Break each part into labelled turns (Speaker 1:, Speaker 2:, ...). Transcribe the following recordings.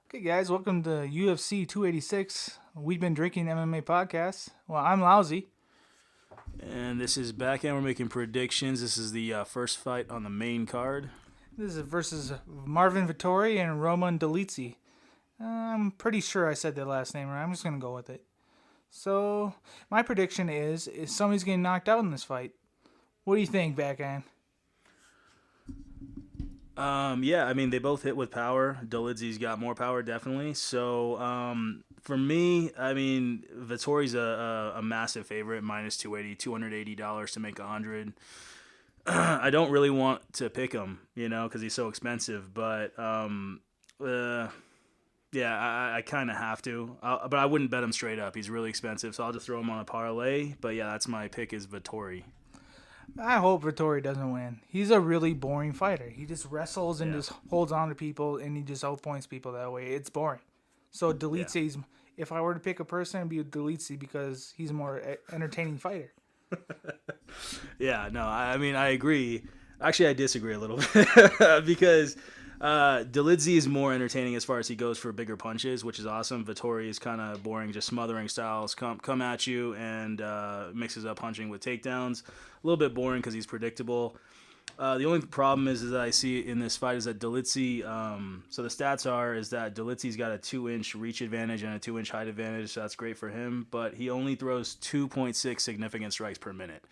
Speaker 1: Okay, guys, welcome to UFC 286. We've been drinking MMA podcast. Well, I'm Lousy.
Speaker 2: And this is back, and we're making predictions. This is the first fight on the main card.
Speaker 1: This is versus Marvin Vittori and Roman Dolidze. I'm pretty sure I said that last name right. I'm just gonna go with it. So my prediction is somebody's getting knocked out in this fight. What do you think, Backhand?
Speaker 2: Yeah, I mean, they both hit with power. Dolidze's got more power, definitely. So, for me, I mean, Vittori's a massive favorite, minus 280, $280 to make 100. I don't really want to pick him, because he's so expensive. But, yeah, I kind of have to. But I wouldn't bet him straight up. He's really expensive, so I'll just throw him on a parlay. But, yeah, that's my pick is Vittori.
Speaker 1: I hope Vittori doesn't win. He's a really boring fighter. He just wrestles and just holds on to people, and he just outpoints people that way. It's boring. So Dolidze's, if I were to pick a person, it'd be Dolidze because he's a more entertaining fighter.
Speaker 2: Yeah, no, I mean, I agree. Actually, I disagree a little bit because Dolidze is more entertaining as far as he goes for bigger punches, which is awesome. Vittori is kind of boring, just smothering styles, come at you and mixes up punching with takedowns. A little bit boring because he's predictable. The only problem is that I see in this fight is that Dolidze, so the stats is that Dolidze's got a 2-inch reach advantage and a 2-inch height advantage, so that's great for him, but he only throws 2.6 significant strikes per minute.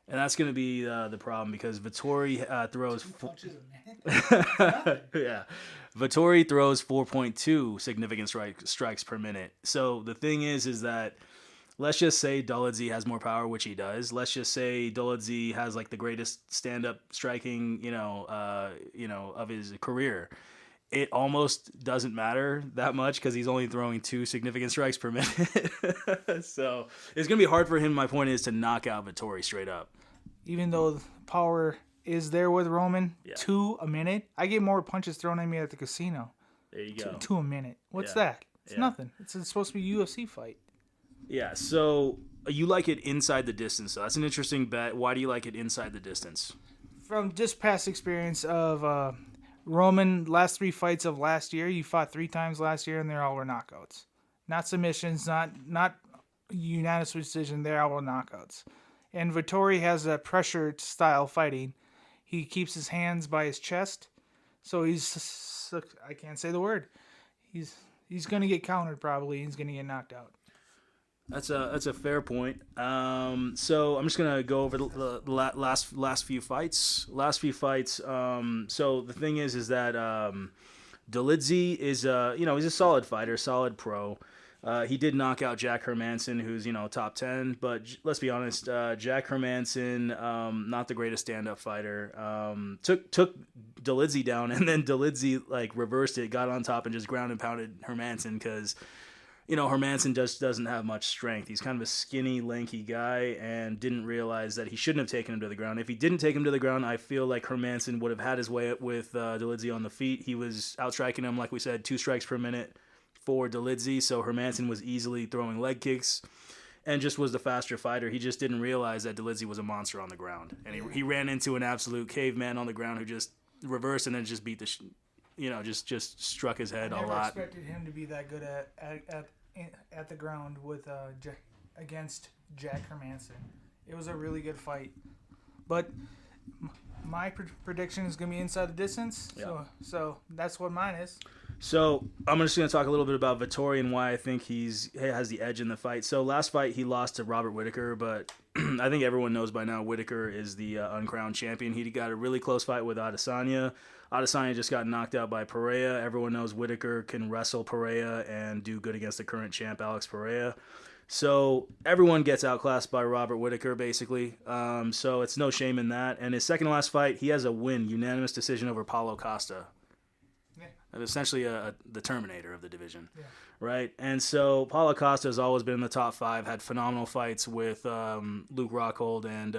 Speaker 2: And that's going to be the problem because Vittori throws... yeah. Vittori throws 4.2 significant strikes per minute. So the thing is that let's just say Dolidze has more power, which he does. Let's just say Dolidze has like the greatest stand-up striking, of his career. It almost doesn't matter that much because he's only throwing 2 significant strikes per minute. So it's going to be hard for him. My point is to knock out Vittori straight up.
Speaker 1: Even though power is there with Roman, 2 a minute. I get more punches thrown at me at the casino.
Speaker 2: There you go.
Speaker 1: 2 a minute. What's that? It's nothing. It's supposed to be a UFC fight.
Speaker 2: Yeah, so you like it inside the distance. So that's an interesting bet. Why do you like it inside the distance?
Speaker 1: From just past experience of Roman, last 3 fights of last year, you fought 3 times last year, and they all were knockouts. Not submissions, not unanimous decision. They all were knockouts. And Vittori has a pressure style fighting. He keeps his hands by his chest, so I can't say the word. He's going to get countered probably. He's going to get knocked out.
Speaker 2: That's a fair point. So I'm just gonna go over the last few fights. So the thing is that Dolidze is he's a solid fighter, solid pro. He did knock out Jack Hermansson, who's top 10. But let's be honest, Jack Hermansson, not the greatest stand-up fighter. Took Dolidze down, and then Dolidze reversed it, got on top, and just ground and pounded Hermansson because Hermansson just doesn't have much strength. He's kind of a skinny, lanky guy and didn't realize that he shouldn't have taken him to the ground. If he didn't take him to the ground, I feel like Hermansson would have had his way with Dolidze on the feet. He was outstriking him, like we said, 2 strikes per minute for Dolidze, so Hermansson was easily throwing leg kicks and just was the faster fighter. He just didn't realize that Dolidze was a monster on the ground. And he ran into an absolute caveman on the ground who just reversed and then just beat just struck his head a lot.
Speaker 1: I never expected him to be that good at the ground with against Jack Hermansson. It was a really good fight, but my prediction is going to be inside the distance. Yeah. So that's what mine is.
Speaker 2: So I'm just going to talk a little bit about Vittori and why I think he has the edge in the fight. So last fight he lost to Robert Whittaker, but I think everyone knows by now Whittaker is the uncrowned champion. He got a really close fight with Adesanya. Adesanya just got knocked out by Pereira. Everyone knows Whittaker can wrestle Pereira and do good against the current champ, Alex Pereira. So everyone gets outclassed by Robert Whittaker, basically. So it's no shame in that. And his second to last fight, he has a win, unanimous decision over Paulo Costa. Yeah. Essentially the Terminator of the division. Yeah. Right? And so Paulo Costa has always been in the top 5, had phenomenal fights with Luke Rockhold and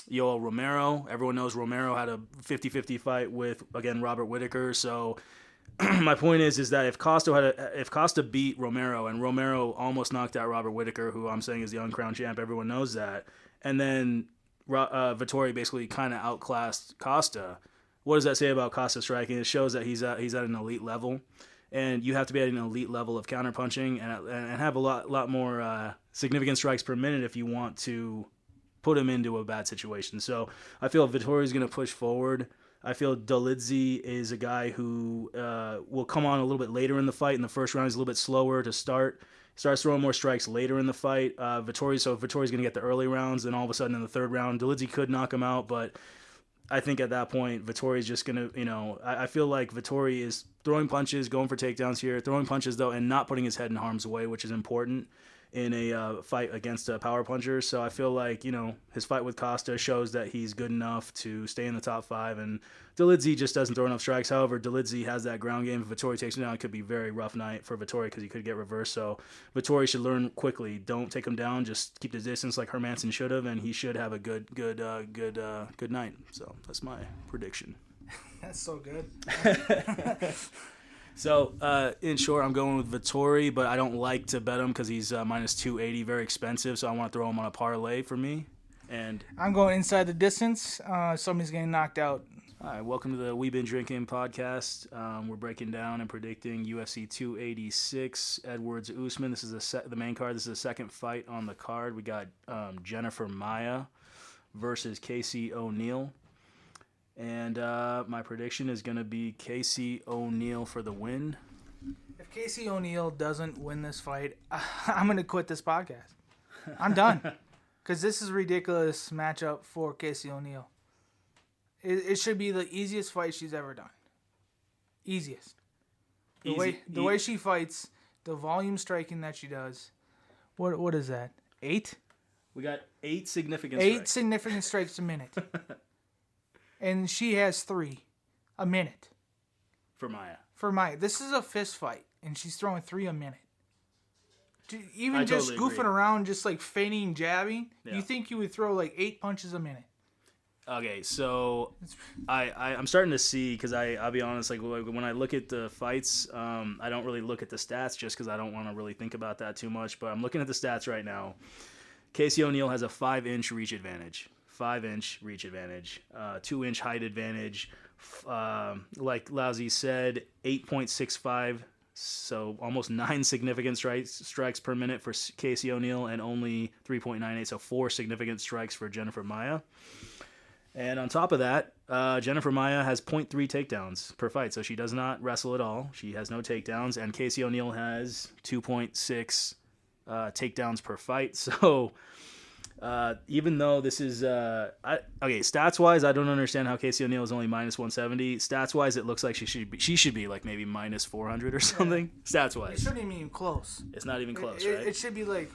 Speaker 2: Yoel Romero. Everyone knows Romero had a 50-50 fight with, again, Robert Whittaker. So my point is that if Costa beat Romero and Romero almost knocked out Robert Whittaker, who I'm saying is the uncrowned champ, everyone knows that, and then Vittori basically kind of outclassed Costa, what does that say about Costa striking? It shows that he's at an elite level, and you have to be at an elite level of counterpunching and have a lot more significant strikes per minute if you want to put him into a bad situation. So I feel Vittori is going to push forward. I feel Dolidze is a guy who will come on a little bit later in the fight. In the first round, he's a little bit slower to start. Starts throwing more strikes later in the fight. Vittori's going to get the early rounds, and all of a sudden in the third round, Dolidze could knock him out, but I think at that point, Vittori's just going to, I feel like Vittori is throwing punches, going for takedowns here, throwing punches though, and not putting his head in harm's way, which is important in a fight against a power puncher. So I feel like, his fight with Costa shows that he's good enough to stay in the top 5, and Dolidze just doesn't throw enough strikes. However, Dolidze has that ground game. If Vittori takes him down, it could be a very rough night for Vittori because he could get reversed. So Vittori should learn quickly. Don't take him down. Just keep the distance like Hermansson should have, and he should have a good night. So that's my prediction.
Speaker 1: That's so good.
Speaker 2: So, in short, I'm going with Vittori, but I don't like to bet him because he's minus 280, very expensive. So I want to throw him on a parlay for me. And
Speaker 1: I'm going inside the distance. Somebody's getting knocked out.
Speaker 2: All right, welcome to the We've Been Drinking podcast. We're breaking down and predicting UFC 286, Edwards Usman. This is the main card. This is the second fight on the card. We got Jennifer Maia versus Casey O'Neill. And my prediction is going to be Casey O'Neill for the win.
Speaker 1: If Casey O'Neill doesn't win this fight, I'm going to quit this podcast. I'm done. Because this is a ridiculous matchup for Casey O'Neill. It should be the easiest fight she's ever done. Easiest. The way she fights, the volume striking that she does. What is that? 8?
Speaker 2: We got 8 significant
Speaker 1: 8
Speaker 2: strikes.
Speaker 1: significant strikes a minute. And she has 3 a minute.
Speaker 2: For Maia.
Speaker 1: For Maia. This is a fist fight, and she's throwing 3 a minute. Even just
Speaker 2: totally
Speaker 1: goofing
Speaker 2: agree.
Speaker 1: around, just like feigning, jabbing,
Speaker 2: Yeah.
Speaker 1: you think you would throw like 8 punches a minute.
Speaker 2: Okay, so I'm starting to see, because I'll be honest, like when I look at the fights, I don't really look at the stats just because I don't want to really think about that too much. But I'm looking at the stats right now. Casey O'Neill has a 5-inch reach advantage. 5-inch reach advantage, 2-inch height advantage, like Lousy said, 8.65, so almost 9 significant strikes per minute for Casey O'Neill and only 3.98, so 4 significant strikes for Jennifer Maia. And on top of that, Jennifer Maia has 0.3 takedowns per fight, so she does not wrestle at all. She has no takedowns, and Casey O'Neill has 2.6 takedowns per fight, so... even though this is stats wise, I don't understand how Casey O'Neill is only minus 170. Stats wise, it looks like she should be like maybe minus 400 or something. Yeah. Stats wise,
Speaker 1: It shouldn't even be close.
Speaker 2: it's not even close,
Speaker 1: It,
Speaker 2: right?
Speaker 1: it should be like,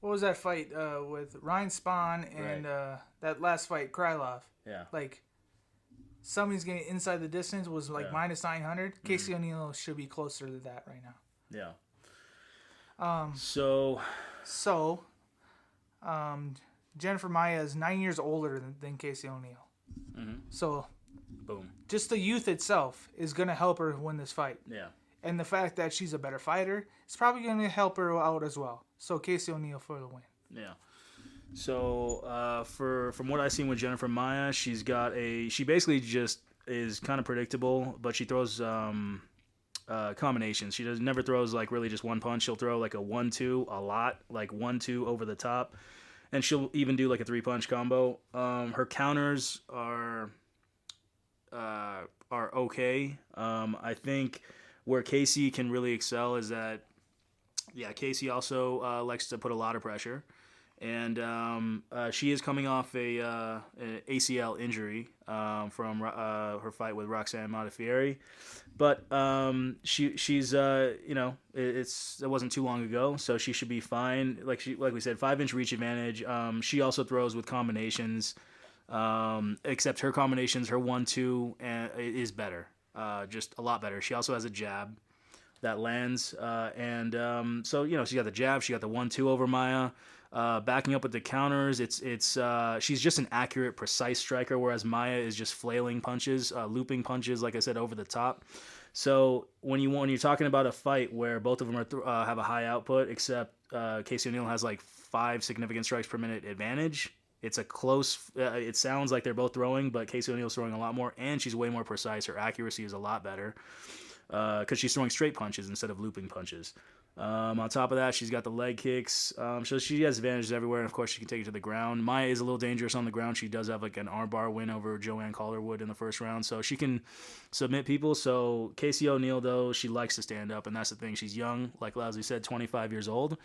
Speaker 1: what was that fight with Ryan Spahn and that last fight, Krylov?
Speaker 2: Yeah.
Speaker 1: Like, somebody's getting inside the distance was like minus 900. Mm-hmm. Casey O'Neill should be closer to that right now.
Speaker 2: Yeah.
Speaker 1: Jennifer Maia is 9 years older than Casey O'Neill.
Speaker 2: Mm-hmm.
Speaker 1: So,
Speaker 2: boom.
Speaker 1: just the youth itself is going to help her win this fight.
Speaker 2: Yeah.
Speaker 1: And the fact that she's a better fighter is probably going to help her out as well. So, Casey O'Neill for the win.
Speaker 2: Yeah. So, from what I've seen with Jennifer Maia, she basically just is kind of predictable, but she throws combinations. She never throws like really just one punch. She'll throw like a 1-2 a lot, like 1-2 over the top, and she'll even do like a 3-punch combo. Her counters are okay. I think where Casey can really excel is that, Casey also likes to put a lot of pressure. And she is coming off an ACL injury from her fight with Roxanne Modafferi, but she's it wasn't too long ago, so she should be fine. Like we said, 5-inch reach advantage. She also throws with combinations, except her combinations, her 1-2 is better, just a lot better. She also has a jab that lands, so she got the jab, she got the 1-2 over Maia. Backing up with the counters, she's just an accurate, precise striker, whereas Maia is just flailing punches, looping punches, like I said, over the top. So when you're talking about a fight where both of them have a high output, except Casey O'Neill has like 5 significant strikes per minute advantage, It's a close. It sounds like they're both throwing, but Casey O'Neal's throwing a lot more, and she's way more precise. Her accuracy is a lot better because she's throwing straight punches instead of looping punches. On top of that, she's got the leg kicks. So she has advantages everywhere, and of course, she can take it to the ground. Maya is a little dangerous on the ground. She does have like an armbar win over Joanne Calderwood in the first round, so she can submit people. So Casey O'Neal, though, she likes to stand up, and that's the thing. She's young, like Leslie said, 25 years old.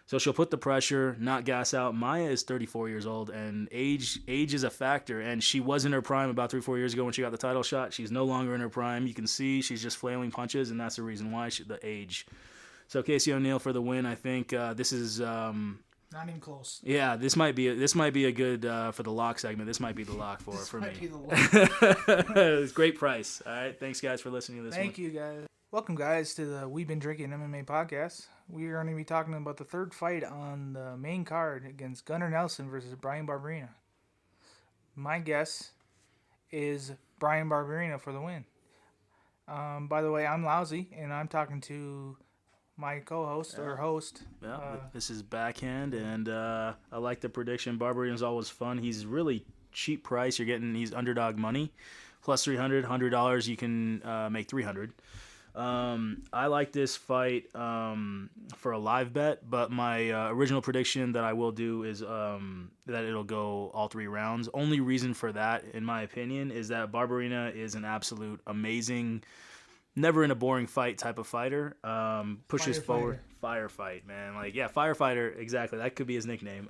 Speaker 2: So she'll put the pressure, not gas out. Maya is 34 years old, and age is a factor. And she was in her prime about 3-4 years ago when she got the title shot. She's no longer in her prime. You can see she's just flailing punches, and that's the reason why, the age. So Casey O'Neal for the win. I think this is
Speaker 1: not even close.
Speaker 2: Yeah, this might be a good for the lock segment. This might be the lock for me.
Speaker 1: Be the lock.
Speaker 2: It's great price. All right, thanks guys for listening to this.
Speaker 1: Thank you guys. Welcome guys to the We've Been Drinking MMA podcast. We are going to be talking about the third fight on the main card against Gunnar Nelson versus Bryan Barberena. My guess is Bryan Barberena for the win. By the way, I'm Lousy, and I'm talking to my co-host or host.
Speaker 2: Yeah, this is Backhand, and I like the prediction. Barberena's always fun. He's really cheap price. He's underdog money, plus $300, $100. You can make $300. I like this fight for a live bet, but my original prediction that I will do is that it'll go all 3 rounds. Only reason for that, in my opinion, is that Barberena is an absolute amazing, never in a boring fight type of fighter. Pushes forward. Firefight, man. Firefighter, exactly. That could be his nickname.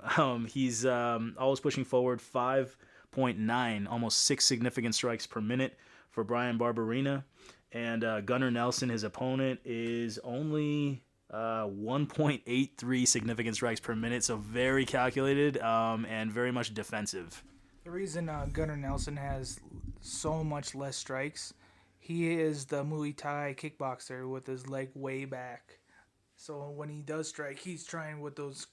Speaker 2: He's always pushing forward, 5.9, almost 6 significant strikes per minute for Bryan Barberena. And Gunnar Nelson, his opponent, is only 1.83 significant strikes per minute, so very calculated and very much defensive.
Speaker 1: The reason Gunnar Nelson has so much less strikes, he is the Muay Thai kickboxer with his leg way back. So when he does strike, he's trying with those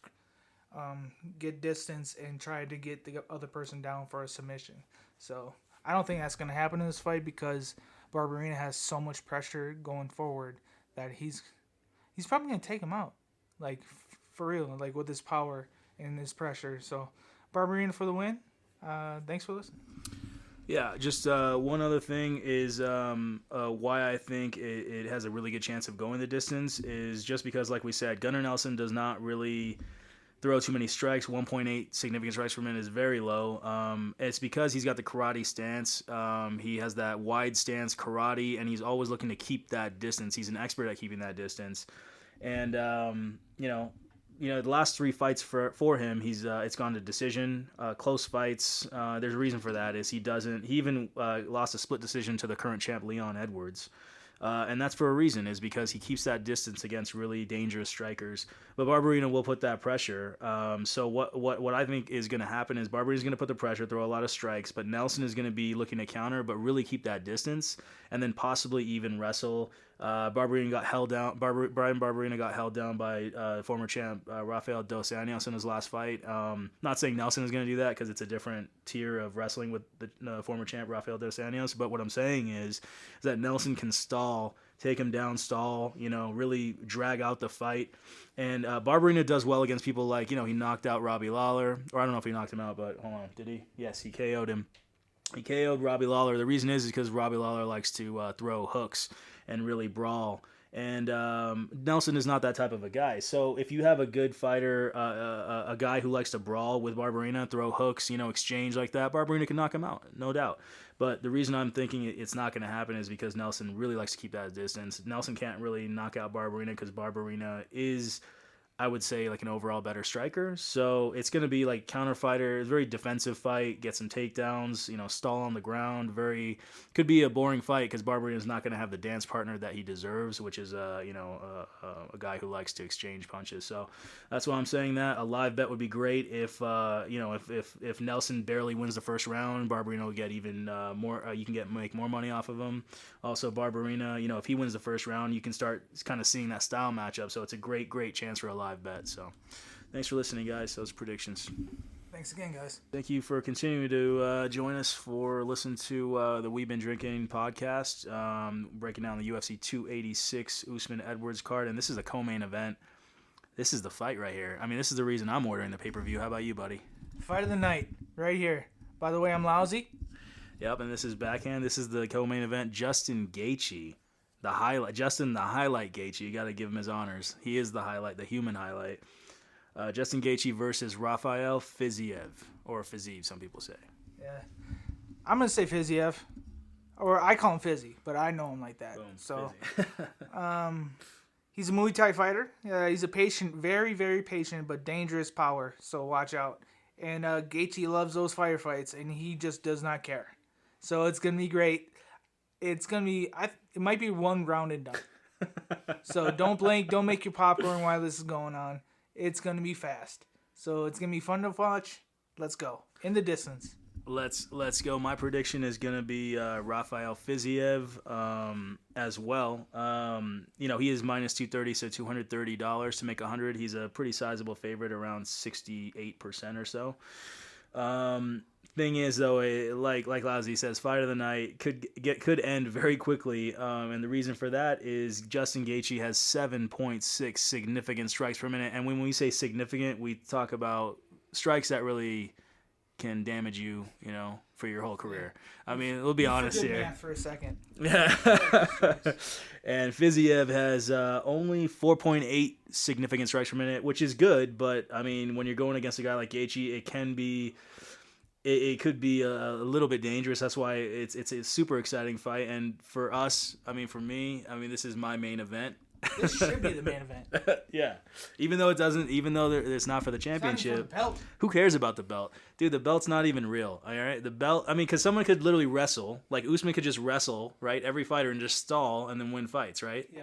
Speaker 1: get distance and try to get the other person down for a submission. So I don't think that's going to happen in this fight because Barberena has so much pressure going forward that he's probably going to take him out, for real, with his power and his pressure. So Barberena for the win. Thanks for listening.
Speaker 2: Yeah, just one other thing is why I think it has a really good chance of going the distance is just because, like we said, Gunnar Nelson does not really throw too many strikes. 1.8 significant strikes per minute is very low. It's because he's got the karate stance. He has that wide stance karate, and he's always looking to keep that distance. He's an expert at keeping that distance. And, the last 3 fights for him, it's gone to decision, close fights. There's a reason for that is he even lost a split decision to the current champ, Leon Edwards. And that's for a reason, is because he keeps that distance against really dangerous strikers. But Barberena will put that pressure. So what I think is going to happen is Barberena's going to put the pressure, throw a lot of strikes, but Nelson is going to be looking to counter, but really keep that distance, and then possibly even wrestle. Bryan Barberena got held down by former champ Rafael Dos Anjos in his last fight. Not saying Nelson is going to do that because it's a different tier of wrestling with the former champ Rafael Dos Anjos, but what I'm saying is that Nelson can stall, take him down, stall, really drag out the fight. And Barberena does well against people like, he knocked out Robbie Lawler, or I don't know if he knocked him out, but hold on, did he? Yes, he KO'd him. He KO'd Robbie Lawler. The reason is because Robbie Lawler likes to throw hooks and really brawl. And Nelson is not that type of a guy. So if you have a good fighter, a guy who likes to brawl with Barberena, throw hooks, exchange like that, Barberena can knock him out, no doubt. But the reason I'm thinking it's not going to happen is because Nelson really likes to keep that distance. Nelson can't really knock out Barberena because Barberena is, I would say, an overall better striker. So it's going to be counter fighter. It's a very defensive fight. Get some takedowns, stall on the ground. Could be a boring fight because Barberena is not going to have the dance partner that he deserves, which is a guy who likes to exchange punches. So that's why I'm saying that. A live bet would be great if Nelson barely wins the first round, Barberena will get even more. You can make more money off of him. Also, Barberena, if he wins the first round, you can start kind of seeing that style matchup. So it's a great chance for a live bet. So thanks for listening, guys. Those predictions.
Speaker 1: Thanks again, guys.
Speaker 2: Thank you for continuing to join us for listening to the We've Been Drinking podcast, breaking down the UFC 286 Usman Edwards card. And this is the co-main event. This is the fight right here. I mean, this is the reason I'm ordering the pay-per-view. How about you, buddy?
Speaker 1: Fight of the night, right here. By the way, I'm lousy.
Speaker 2: Yep, and this is backhand. This is the co-main event. Justin Gaethje, the highlight. Justin, the highlight Gaethje. You got to give him his honors. He is the highlight, the human highlight. Justin Gaethje versus Rafael Fiziev, or Fiziev, some people say.
Speaker 1: Yeah, I'm gonna say Fiziev, or I call him Fizzy, but I know him like that.
Speaker 2: Boom,
Speaker 1: so, he's a Muay Thai fighter. He's a patient, very, very patient, but dangerous power. So watch out. And Gaethje loves those firefights, and he just does not care. So it's gonna be great. It's gonna be. It might be one round and done. So don't blink. Don't make your popcorn while this is going on. It's gonna be fast. So it's gonna be fun to watch. Let's go in the distance.
Speaker 2: Let's go. My prediction is gonna be Rafael Fiziev as well. He is minus 230, so $230 to make 100. He's a pretty sizable favorite, around 68% or so. Thing is, though, like Lazzy says, fight of the night could end very quickly, and the reason for that is Justin Gaethje has 7.6 significant strikes per minute, and when we say significant, we talk about strikes that really can damage you, for your whole career. I mean, we'll be honest here.
Speaker 1: Math for a second.
Speaker 2: Yeah. And Fiziev has only 4.8 significant strikes per minute, which is good, but I mean, when you're going against a guy like Gaethje, it could be a little bit dangerous. That's why it's a super exciting fight. And for us, for me, this is my main event.
Speaker 1: This should be the main event.
Speaker 2: Yeah. Even though it's not for the championship.
Speaker 1: It's not for the belt.
Speaker 2: Who cares about the belt? Dude, the belt's not even real. All right? The belt, because someone could literally wrestle. Like Usman could just wrestle, right? Every fighter and just stall and then win fights, right?
Speaker 1: Yeah.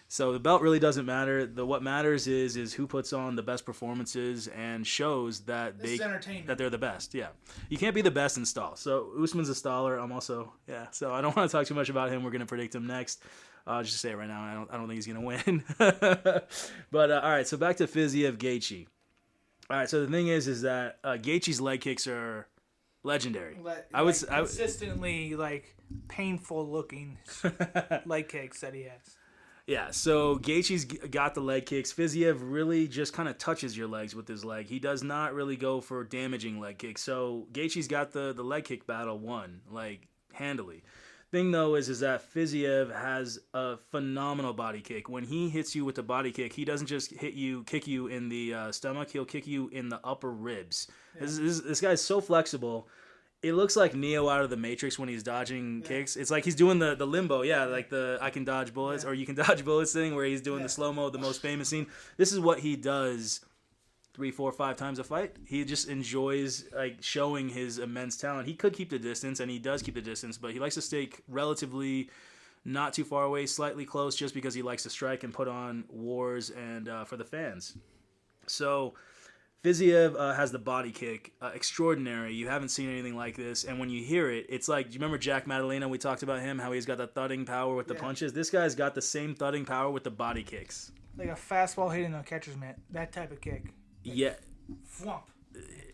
Speaker 2: So the belt really doesn't matter. What matters is who puts on the best performances and shows that they're the best. Yeah, you can't be the best and stall. So Usman's a staller. I'm also So I don't want to talk too much about him. We're gonna predict him next. I'll just say it right now. I don't think he's gonna win. But all right. So back to Fiziev Gaethje. All right. So the thing is that Gaethje's leg kicks are legendary.
Speaker 1: Consistently painful looking leg kicks that he has.
Speaker 2: Yeah, so Gaethje's got the leg kicks. Fiziev really just kind of touches your legs with his leg. He does not really go for damaging leg kicks. So Gaethje's got the leg kick battle won, handily. Thing, though, is that Fiziev has a phenomenal body kick. When he hits you with the body kick, he doesn't just kick you in the stomach. He'll kick you in the upper ribs. Yeah. This guy's so flexible. It looks like Neo out of the Matrix when he's dodging kicks. It's like he's doing the limbo, like the I can dodge bullets or you can dodge bullets thing where he's doing the slow-mo, the most famous scene. This is what he does 3, 4, 5 times a fight. He just enjoys showing his immense talent. He could keep the distance, and he does keep the distance, but he likes to stay relatively not too far away, slightly close, just because he likes to strike and put on wars and for the fans. So Fiziev has the body kick, extraordinary. You haven't seen anything like this, and when you hear it, it's like, do you remember Jack Madalena? We talked about him, how he's got that thudding power with the punches. This guy's got the same thudding power with the body kicks.
Speaker 1: Like a fastball hitting a catcher's mitt, that type of kick.
Speaker 2: Yeah.
Speaker 1: Thwump.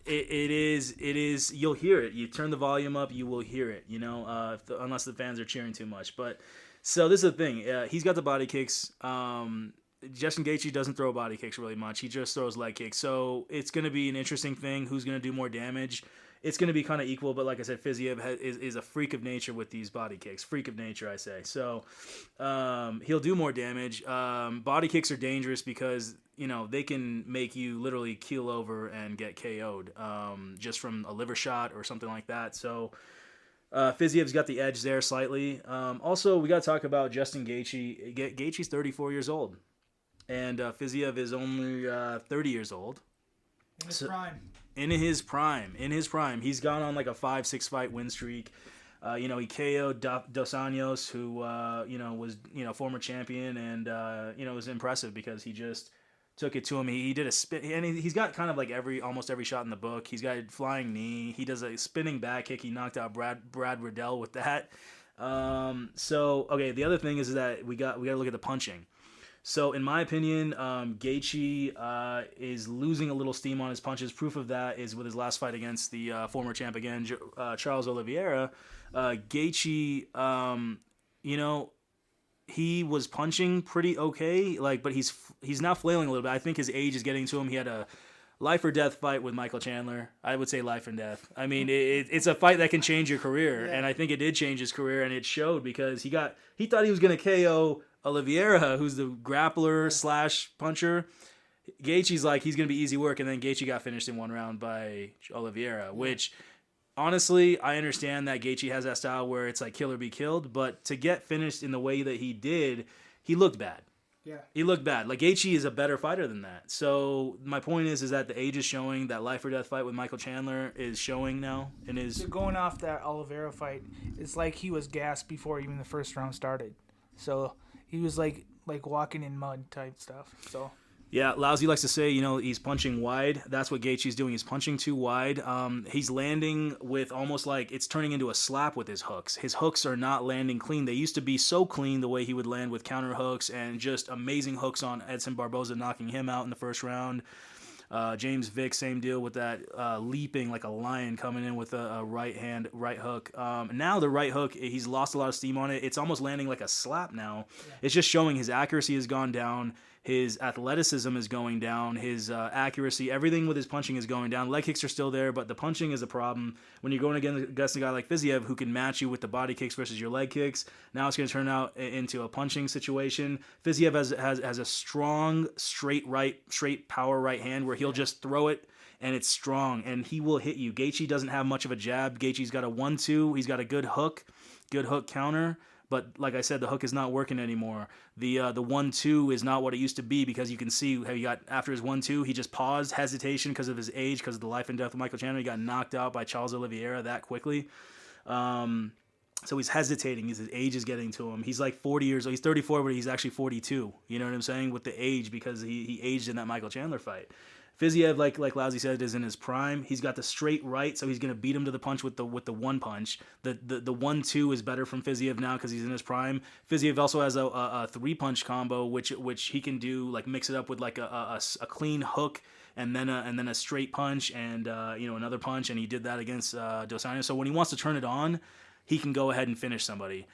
Speaker 2: It is. You'll hear it. You turn the volume up, you will hear it. Unless the fans are cheering too much. But so this is the thing. He's got the body kicks. Justin Gaethje doesn't throw body kicks really much. He just throws leg kicks. So it's going to be an interesting thing. Who's going to do more damage? It's going to be kind of equal, but like I said, Fiziev is a freak of nature with these body kicks. Freak of nature, I say. So he'll do more damage. Body kicks are dangerous because, they can make you literally keel over and get KO'd just from a liver shot or something like that. So Fiziev's got the edge there slightly. Also, we got to talk about Justin Gaethje. Gaethje's 34 years old, and Fiziev is only 30 years old.
Speaker 1: In his prime.
Speaker 2: In his prime. He's gone on a 5-6 fight win streak. He KO'd Dos Anjos, who, was, former champion, and, it was impressive because he just took it to him. He did a spin, and he's got kind of almost every shot in the book. He's got a flying knee. He does a spinning back kick. He knocked out Brad Riddell with that. The other thing is that we got to look at the punching. So, in my opinion, Gaethje is losing a little steam on his punches. Proof of that is with his last fight against the former champ again, Charles Oliveira. Gaethje, he was punching pretty okay, but he's now flailing a little bit. I think his age is getting to him. He had a life or death fight with Michael Chandler. I would say life and death. I mean, it's a fight that can change your career, and I think it did change his career, and it showed because he thought he was going to KO Oliveira, who's the grappler slash puncher. Gaethje's like he's going to be easy work, and then Gaethje got finished in 1 round by Oliveira, which honestly, I understand that Gaethje has that style where it's like kill or be killed, but to get finished in the way that he did, he looked bad.
Speaker 1: Yeah.
Speaker 2: He looked bad. Like, Gaethje is a better fighter than that. So my point is that the age is showing. That life or death fight with Michael Chandler is showing now. And is
Speaker 1: going off that Oliveira fight, it's like he was gassed before even the first round started. So he was like walking in mud type stuff. So
Speaker 2: yeah, Lousy likes to say, he's punching wide. That's what Gaethje's doing. He's punching too wide. He's landing with almost like it's turning into a slap with his hooks. His hooks are not landing clean. They used to be so clean the way he would land with counter hooks and just amazing hooks on Edson Barboza, knocking him out in the first round. James Vick, same deal with that leaping like a lion coming in with a right hook. Now the right hook, he's lost a lot of steam on it. It's almost landing like a slap now. Yeah. It's just showing his accuracy has gone down. His athleticism is going down. His accuracy, everything with his punching is going down. Leg kicks are still there, but the punching is a problem. When you're going against a guy like Fiziev who can match you with the body kicks versus your leg kicks, now it's going to turn out into a punching situation. Fiziev has a strong, straight power right hand where he'll just throw it, and it's strong, and he will hit you. Gaethje doesn't have much of a jab. Gaethje's got a 1-2. He's got a good hook counter. But like I said, the hook is not working anymore. The 1-2 is not what it used to be because you can see how he got after his 1-2, he just paused, hesitation because of his age, because of the life and death of Michael Chandler. He got knocked out by Charles Oliveira that quickly. So he's hesitating. His age is getting to him. He's like 40 years old. He's 34, but he's actually 42. You know what I'm saying? With the age, because he aged in that Michael Chandler fight. Fiziev, like Lousy said, is in his prime. He's got the straight right, so he's going to beat him to the punch with the one punch. The 1-2 is better from Fiziev now because he's in his prime. Fiziev also has a 3-punch combo, which he can do, like mix it up with like a clean hook and then a straight punch and another punch, and he did that against Dos Anjos. So when he wants to turn it on, he can go ahead and finish somebody.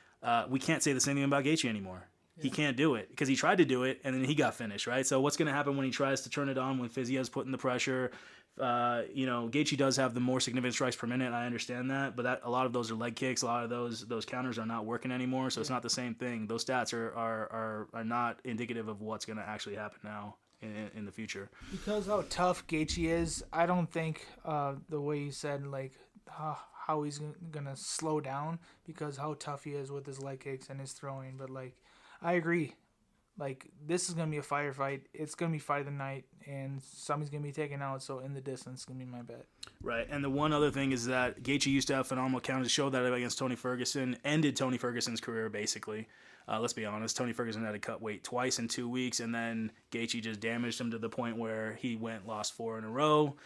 Speaker 2: We can't say the same thing about Gaethje anymore. He can't do it because he tried to do it and then he got finished, right? So what's going to happen when he tries to turn it on when Fiziev's putting the pressure? Gaethje does have the more significant strikes per minute. I understand that, but a lot of those are leg kicks. A lot of those counters are not working anymore, so it's not the same thing. Those stats are not indicative of what's going to actually happen now in the future.
Speaker 1: Because how tough Gaethje is, I don't think the way you said like how he's gonna slow down because how tough he is with his leg kicks and his throwing, but like. I agree. Like, this is going to be a firefight. It's going to be fight of the night, and somebody's going to be taken out, so in the distance is going to be my bet.
Speaker 2: Right, and the one other thing is that Gaethje used to have phenomenal counters. Showed that against Tony Ferguson. Ended Tony Ferguson's career, basically. Let's be honest. Tony Ferguson had to cut weight twice in 2 weeks, and then Gaethje just damaged him to the point where he lost 4 in a row.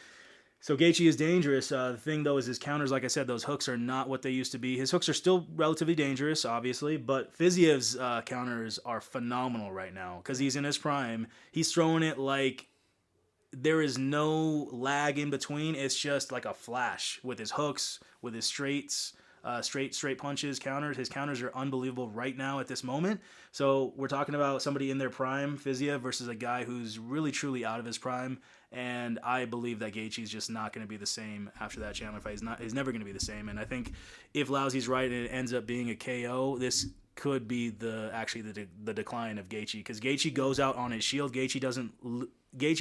Speaker 2: So Gaethje is dangerous. The thing, though, is his counters, like I said, those hooks are not what they used to be. His hooks are still relatively dangerous, obviously, but Fiziev's counters are phenomenal right now because he's in his prime. He's throwing it like there is no lag in between. It's just like a flash with his hooks, with his straights, straight punches, counters. His counters are unbelievable right now at this moment. So we're talking about somebody in their prime, Fiziev, versus a guy who's really, truly out of his prime. And I believe that Gaethje's just not going to be the same after that Chandler fight. He's never going to be the same. And I think if Lousy's right and it ends up being a KO, this could be the decline of Gaethje because Gaethje goes out on his shield. Gaethje's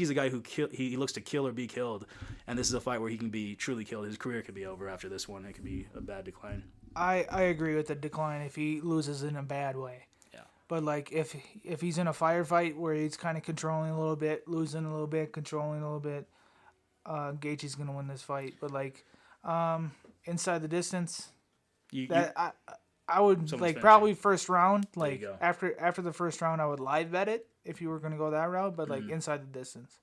Speaker 2: a guy who he looks to kill or be killed, and this is a fight where he can be truly killed. His career could be over after this one. It could be a bad decline.
Speaker 1: I agree with the decline if he loses in a bad way. But, like, if he's in a firefight where he's kind of controlling a little bit, losing a little bit, controlling a little bit, Gaethje's going to win this fight. But, like, inside the distance, I would, like, probably first round. Like, after the first round, I would live bet it if you were going to go that route. But, like, inside the distance.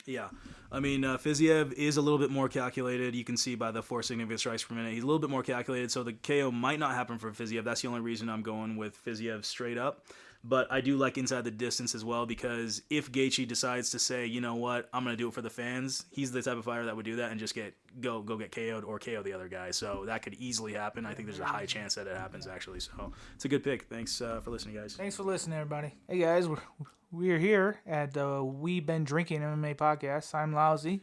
Speaker 2: Yeah. I mean, Fiziev is a little bit more calculated. You can see by the 4 significant strikes per minute. He's a little bit more calculated, so the KO might not happen for Fiziev. That's the only reason I'm going with Fiziev straight up. But I do like inside the distance as well because if Gaethje decides to say, you know what, I'm going to do it for the fans, he's the type of fighter that would do that and just go get KO'd or KO the other guy. So that could easily happen. I think there's a high chance that it happens, actually. So it's a good pick. Thanks for listening, guys.
Speaker 1: Thanks for listening, everybody. Hey, guys, we're here at the We Been Drinking MMA podcast. I'm Lousy.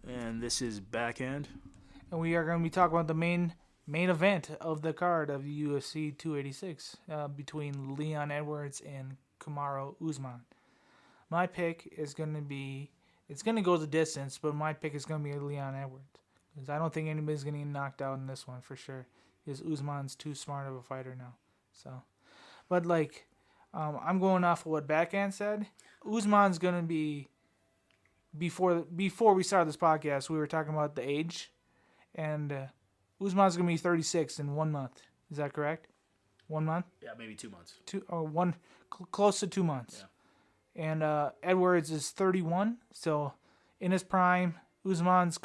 Speaker 2: And this is Backhand.
Speaker 1: And we are going to be talking about the main event of the card of the UFC 286 between Leon Edwards and Kamaru Usman. My pick is going to be, it's going to go the distance, but my pick is going to be Leon Edwards. Because I don't think anybody's going to get knocked out in this one for sure. Because Usman's too smart of a fighter now. So, but like, I'm going off of what Backhand said. Usman's going to be, before we started this podcast, we were talking about the age. And Usman's going to be 36 in 1 month. Is that correct? 1 month?
Speaker 2: Yeah, maybe 2 months.
Speaker 1: Close to 2 months. Yeah. And Edwards is 31. So in his prime, Usman's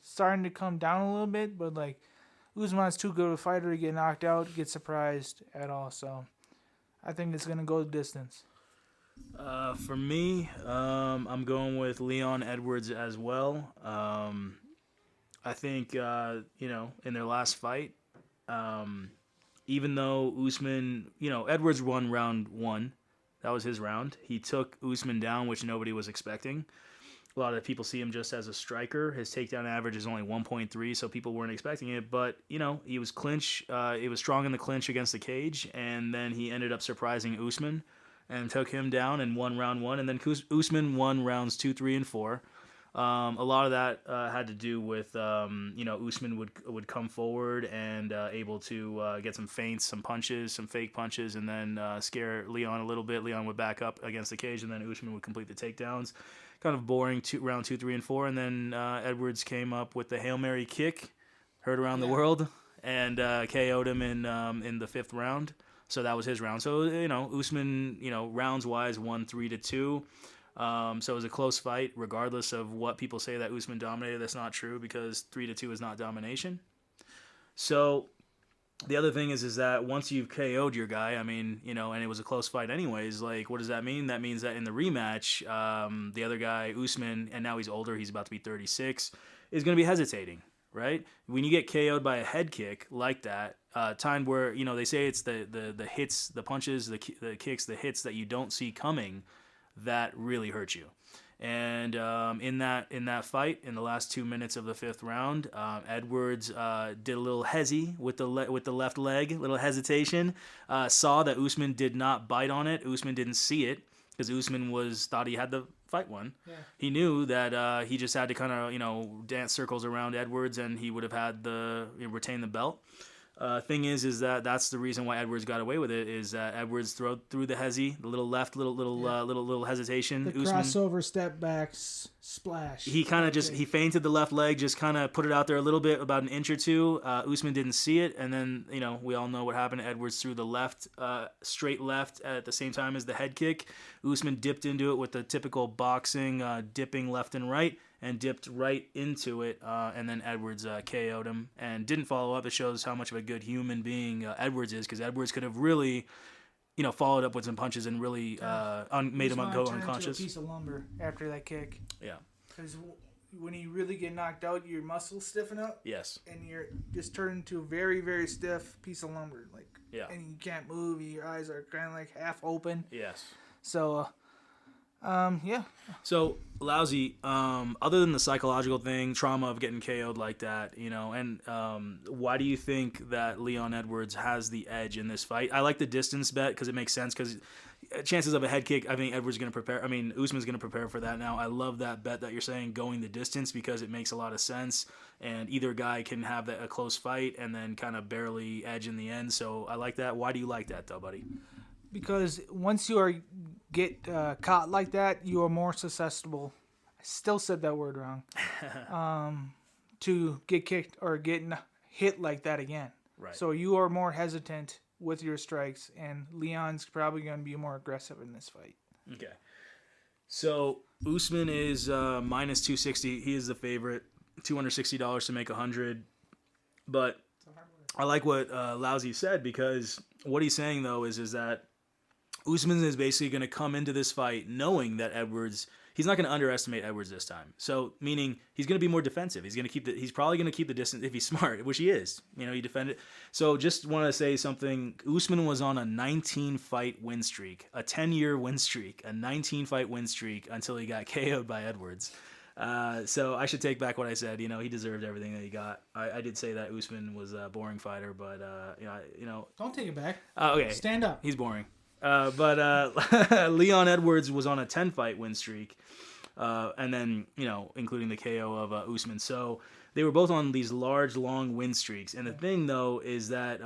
Speaker 1: starting to come down a little bit. But like, Usman's too good of a fighter to get knocked out, get surprised at all. So I think it's going to go the distance.
Speaker 2: For me, I'm going with Leon Edwards as well. I think, in their last fight, even though Usman, Edwards won round 1. That was his round. He took Usman down, which nobody was expecting. A lot of people see him just as a striker. His takedown average is only 1.3, so people weren't expecting it. But, he was clinch. He was strong in the clinch against the cage, and then he ended up surprising Usman and took him down and won round 1. And then Usman won rounds 2, 3, and 4. A lot of that had to do with, Usman would come forward and able to get some feints, some punches, some fake punches, and then scare Leon a little bit. Leon would back up against the cage, and then Usman would complete the takedowns. Kind of boring round 2, 3, and 4. And then Edwards came up with the Hail Mary kick, heard around the world, and KO'd him in the 5th round. So that was his round. So, Usman, rounds-wise, won 3-2. So it was a close fight, regardless of what people say that Usman dominated. That's not true, because 3-2 is not domination. So the other thing is that once you've KO'd your guy, and it was a close fight anyways, like, what does that mean? That means that in the rematch, the other guy, Usman, and now he's older, he's about to be 36, is going to be hesitating, right? When you get KO'd by a head kick like that, time where, they say it's the hits, the punches, the kicks, the hits that you don't see coming that really hurt you. And in that fight, in the last 2 minutes of the 5th round, Edwards did a little hezzy with the left leg, little hesitation. Saw that Usman did not bite on it. Usman didn't see it because Usman thought he had the fight won. Yeah. He knew that he just had to kind of dance circles around Edwards, and he would have had retain the belt. Thing is that that's the reason why Edwards got away with it, is that Edwards threw the hezzy, the little left, little hesitation.
Speaker 1: The
Speaker 2: Usman,
Speaker 1: crossover step back splash.
Speaker 2: He kind of he feinted the left leg, just kind of put it out there a little bit, about an inch or two. Usman didn't see it, and then we all know what happened. Edwards threw the left, straight left at the same time as the head kick. Usman dipped into it with the typical boxing, dipping left and right, and dipped right into it, and then Edwards KO'd him and didn't follow up. It shows how much of a good human being Edwards is, because Edwards could have really, followed up with some punches and really made him go unconscious.
Speaker 1: Into a piece of lumber after that kick.
Speaker 2: Yeah.
Speaker 1: Because when you really get knocked out, your muscles stiffen up.
Speaker 2: Yes. And
Speaker 1: you're just turned into a very, very stiff piece of lumber.
Speaker 2: Yeah.
Speaker 1: And you can't move. Your eyes are kind of like half open.
Speaker 2: Yes.
Speaker 1: So, yeah.
Speaker 2: So, Lousy, other than the psychological thing, trauma of getting KO'd like that, and why do you think that Leon Edwards has the edge in this fight? I like the distance bet because it makes sense, because chances of a head kick, I think Edwards is going to prepare. Usman's going to prepare for that now. I love that bet that you're saying, going the distance, because it makes a lot of sense, and either guy can have a close fight and then kind of barely edge in the end. So I like that. Why do you like that, though, buddy?
Speaker 1: Because once you get caught like that, you are more susceptible. I still said that word wrong. To get kicked or get hit like that again.
Speaker 2: Right. So
Speaker 1: you are more hesitant with your strikes, and Leon's probably going to be more aggressive in this fight.
Speaker 2: Okay. So Usman is minus 260. He is the favorite. $260 to make 100. But I like what Lousy said, because what he's saying, though, is that Usman is basically going to come into this fight knowing that Edwards, he's not going to underestimate Edwards this time. So, meaning he's going to be more defensive. He's probably going to keep the distance if he's smart, which he is. He defended. So, just want to say something. Usman was on a 19-fight win streak, a 10-year win streak, a 19-fight win streak until he got KO'd by Edwards. So I should take back what I said. He deserved everything that he got. I did say that Usman was a boring fighter, but
Speaker 1: Don't take it back.
Speaker 2: okay,
Speaker 1: Stand up.
Speaker 2: he's boring. But Leon Edwards was on a 10-fight win streak, and then including the KO of Usman. So they were both on these large, long win streaks. And the thing though is that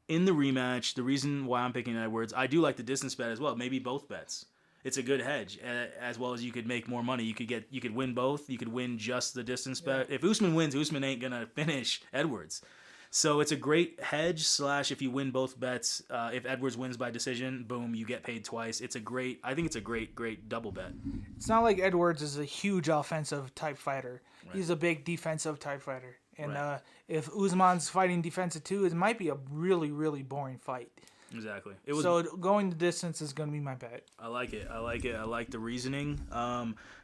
Speaker 2: in the rematch, the reason why I'm picking Edwards, I do like the distance bet as well. Maybe both bets. It's a good hedge, as well as you could make more money. You could win both. You could win just the distance bet. If Usman wins, Usman ain't gonna finish Edwards. So it's a great hedge / if you win both bets, if Edwards wins by decision, boom, you get paid twice. I think it's a great double bet.
Speaker 1: It's not like Edwards is a huge offensive type fighter. Right. He's a big defensive type fighter. And right. If Usman's fighting defensive too, it might be a really, really boring fight.
Speaker 2: Exactly.
Speaker 1: So going the distance is going to be my bet.
Speaker 2: I like it. I like the reasoning.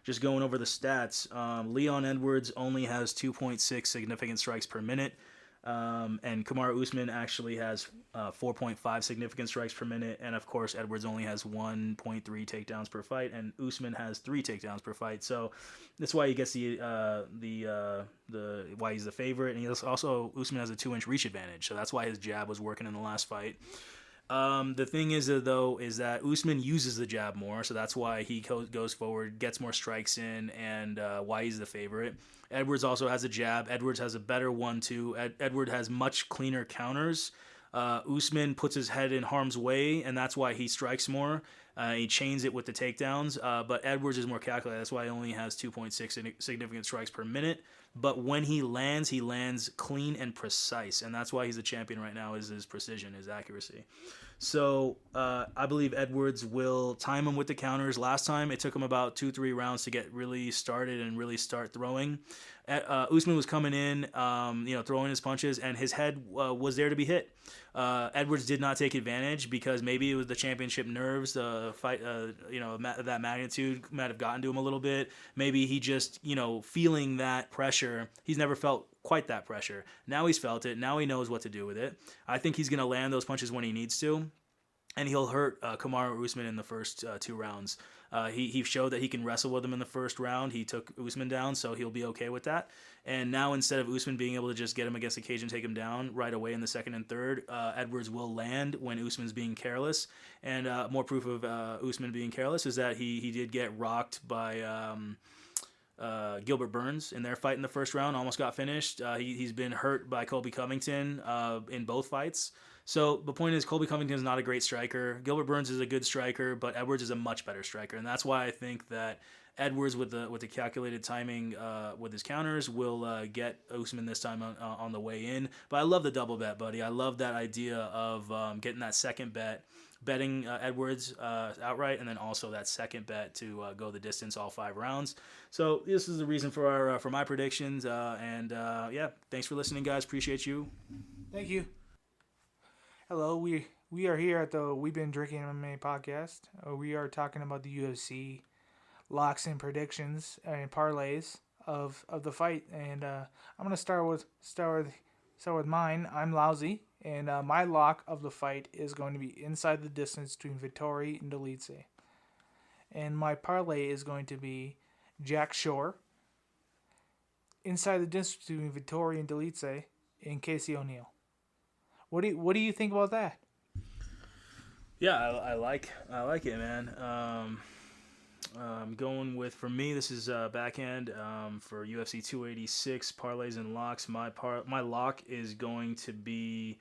Speaker 2: Just going over the stats, Leon Edwards only has 2.6 significant strikes per minute. And Kamaru Usman actually has 4.5 significant strikes per minute, and of course Edwards only has 1.3 takedowns per fight, and Usman has 3 takedowns per fight. So that's why he gets the why he's the favorite, and Usman has a 2-inch reach advantage, so that's why his jab was working in the last fight. The thing is that Usman uses the jab more, so that's why he goes forward, gets more strikes in, and why he's the favorite. Edwards also has a jab. Edwards has a better 1-2. Edwards has much cleaner counters. Usman puts his head in harm's way, and that's why he strikes more. He chains it with the takedowns, but Edwards is more calculated. That's why he only has 2.6 significant strikes per minute. But when he lands clean and precise, and that's why he's a champion right now, is his precision, his accuracy. So I believe Edwards will time him with the counters. Last time, it took him about 2-3 rounds to get really started and really start throwing. Usman was coming in, throwing his punches, and his head was there to be hit. Edwards did not take advantage because maybe it was the championship nerves. The fight, that magnitude might have gotten to him a little bit. Maybe he just, feeling that pressure. He's never felt quite that pressure. Now he's felt it. Now he knows what to do with it. I think he's going to land those punches when he needs to. And he'll hurt Kamaru Usman in the first 2 rounds. He showed that he can wrestle with him in the first round. He took Usman down, so he'll be okay with that. And now instead of Usman being able to just get him against the cage and take him down right away in the second and third, Edwards will land when Usman's being careless. And more proof of Usman being careless is that he did get rocked by Gilbert Burns in their fight in the first round, almost got finished. He's been hurt by Colby Covington in both fights. So the point is, Colby Covington is not a great striker. Gilbert Burns is a good striker, but Edwards is a much better striker, and that's why I think that Edwards, with the calculated timing with his counters, will get Usman this time on the way in. But I love the double bet, buddy. I love that idea of getting that second bet, betting Edwards outright, and then also that second bet to go the distance all 5 rounds. So this is the reason for my predictions. Thanks for listening, guys. Appreciate you.
Speaker 1: Thank you. Hello, we are here at the We've Been Drinking MMA podcast. We are talking about the UFC locks and predictions and parlays of the fight, and I'm gonna start with mine. I'm lousy, and my lock of the fight is going to be inside the distance between Vittori and Dolidze, and my parlay is going to be Jack Shore inside the distance between Vittori and Dolidze and Casey O'Neill. What do you think about that?
Speaker 2: Yeah, I like it, man. I'm going with, for me, this is backhand for UFC 286 parlays and locks. My lock is going to be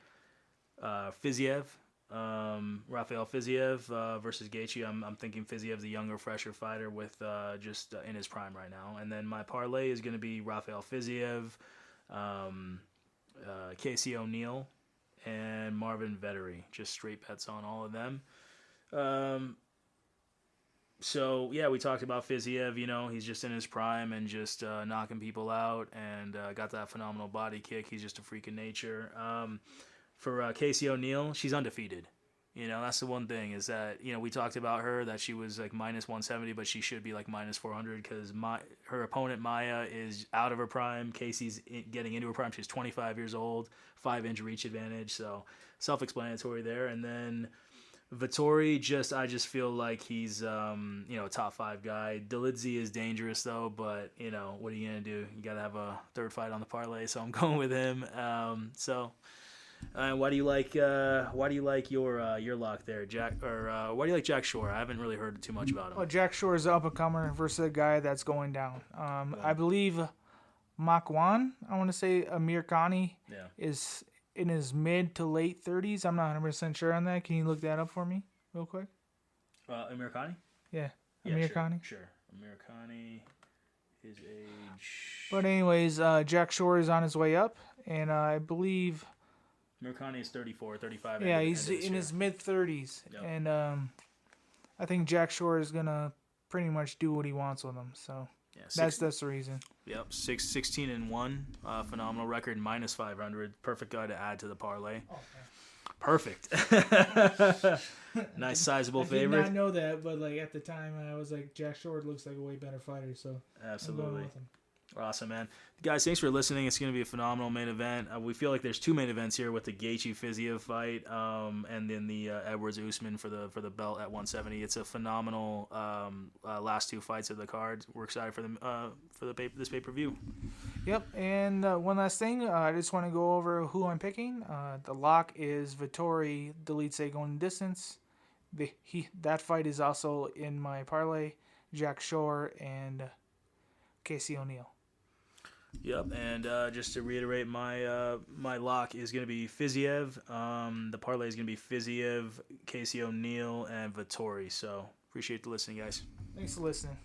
Speaker 2: Fiziev, Rafael Fiziev versus Gaethje. I'm thinking Fiziev's a younger, fresher fighter with just in his prime right now. And then my parlay is going to be Rafael Fiziev, Casey O'Neill, and Marvin Vettori. Just straight bets on all of them. So, yeah, we talked about Fiziev. He's just in his prime and just knocking people out and got that phenomenal body kick. He's just a freak of nature. For Casey O'Neill, she's undefeated. That's the one thing is that, we talked about her, that she was like minus 170, but she should be like minus 400 because her opponent, Maya, is out of her prime. Casey's getting into her prime. She's 25 years old, 5-inch reach advantage. So self-explanatory there. And then Vittori, I just feel like he's a top 5 guy. Dolidze is dangerous though, but what are you gonna do? You gotta have a third fight on the parlay, so I'm going with him. Why do you like your lock there, Jack? Or why do you like Jack Shore? I haven't really heard too much about him.
Speaker 1: Well, Jack Shore is an up and comer versus a guy that's going down. I believe Makwan, I want to say Amir Khani, is in his mid to late 30s. I'm not 100% sure on that. Can you look that up for me real quick?
Speaker 2: Amir Khani?
Speaker 1: Yeah, Amir Khani.
Speaker 2: Sure. Amir Khani, his age.
Speaker 1: But anyways, Jack Shore is on his way up, and I believe...
Speaker 2: Amir Khani is 34, 35.
Speaker 1: Yeah, he's in his mid 30s, and I think Jack Shore is gonna pretty much do what he wants with him. So that's the reason.
Speaker 2: Yep, 16-1, phenomenal record, minus 500. Perfect guy to add to the parlay.
Speaker 1: Okay.
Speaker 2: Perfect. Nice sizable favorite.
Speaker 1: I did not know that, but at the time I was like, Jack Shore looks like a way better fighter. So
Speaker 2: absolutely.
Speaker 1: I'm going with him.
Speaker 2: Awesome, man. Guys, thanks for listening. It's going to be a phenomenal main event. We feel like there's 2 main events here with the Gaethje Fiziev fight, and then the Edwards Usman for the belt at 170. It's a phenomenal last 2 fights of the card. We're excited for them this pay-per-view.
Speaker 1: Yep, and one last thing, I just want to go over who I'm picking. The lock is Vittori, Dolidze going distance. That fight is also in my parlay. Jack Shore and Casey O'Neill.
Speaker 2: Yep, and just to reiterate, my lock is going to be Fiziev. The parlay is going to be Fiziev, Casey O'Neill, and Vittori. So appreciate the listening, guys.
Speaker 1: Thanks for listening.